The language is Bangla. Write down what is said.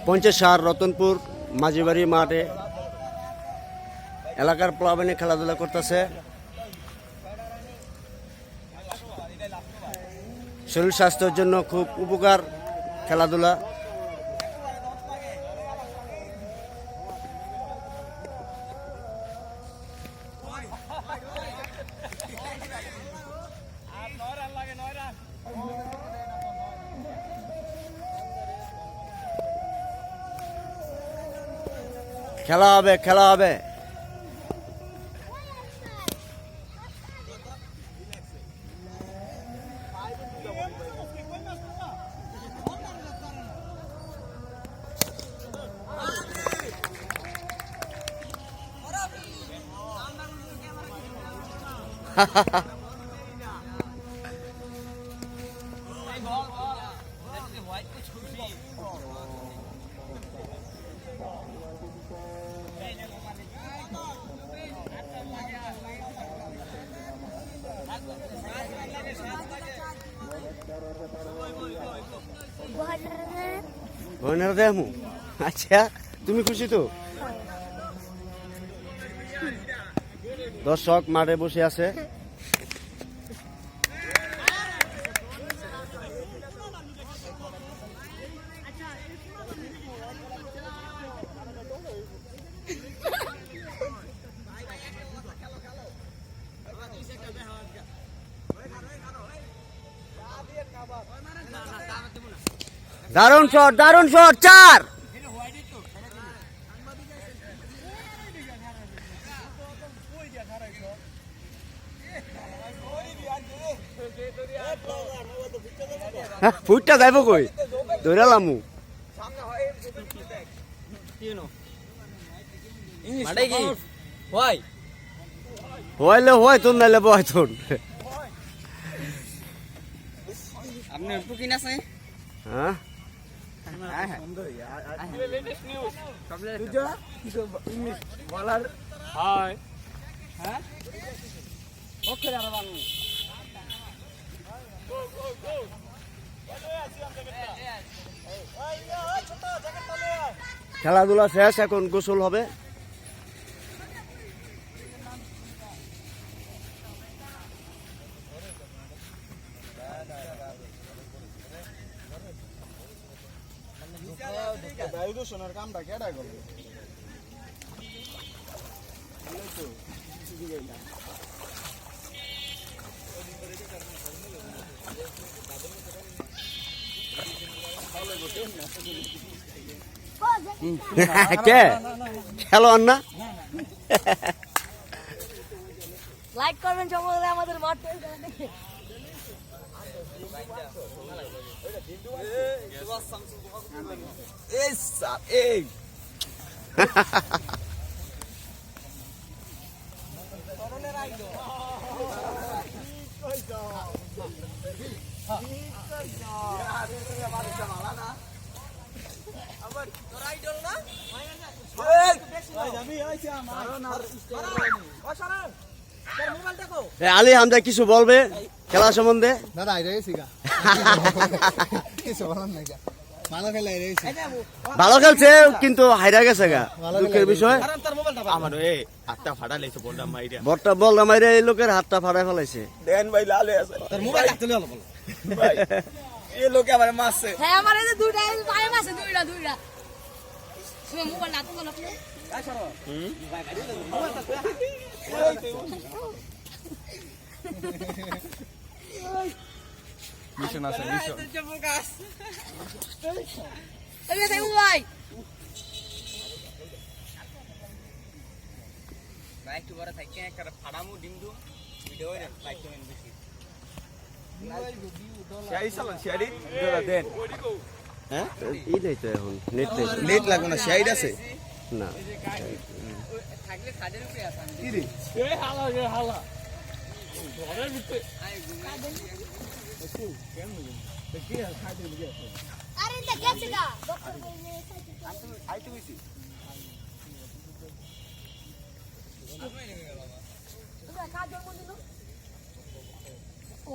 পঞ্চেশ্বর রতনপুর মাঝিবাড়ি মাঠে এলাকার প্লাবনে খেলাধুলা করতেছে। শরীর স্বাস্থ্যের জন্য খুব উপকার খেলাধুলা। খেলা হবে, খেলা হবে। আচ্ছা, তুমি খুশি তো? দর্শক মাঠে বসে আছে। দারুণ শট, দারুণ শট, 4। ফুটটা যাইব কই? ধরালামু হইলে হয় তোর, নাইলে বয় তোর। আপনার পুকিন আছে? হ্যাঁ, খেলাধুলা শেষ, এখন গোসল হবে। কামটা কেডা করবে? কে খেলোয়াড় না? লাইক করবেন সকলে আমাদের মাঠে। আলী হামজা কিছু বলবে খেলা সম্বন্ধে? দাদা আইরে গেছি গা। কিছু বলার নাই গা। ভালো খেলা আইরে গেছি। ভালো খেলছে কিন্তু হাইরা গেছে গা, দুঃখের বিষয়। আমার এই হাতটা ফাটা লাইছে বলটা মাইরা। বড়টা বল মাইরে এই লোকের হাতটা ফাড়াই ফেলাইছে। দেন ভাই লালে আছে। তোর মোবাইল হাতে লও বল। ভাই এই লোকে আমারে মারছে। হ্যাঁ, আমার এই যে দুইটা পায়ে মারছে, দুইটা। তুমি মোবাইল হাতে লও আপনি। এই সরো। ভাই গাড়ি লও। মোবাইল তো মিশন আছে মিশন। এই যে ভাই বাইক টু বড় থাকে একটা ফাড়ামু ডিমদু ভিডিও এর লাইক কমেন্ট বেশি শেয়ারি চালান শেয়ারি দাদা দেন। হ্যাঁ, এই নাই তো এখন নেট লাগবে না, শেয়ারি আছে না। থাকলে খাদের উপরে আছে কি রে? এই হালা রে হালা ঘরের ভিতরে আই কি আর খাইতে দিবে? আরে এটা গেছে গা ডক্টর বললে আইতে হইছি তোমরা কাজ জন্ম দিল। ও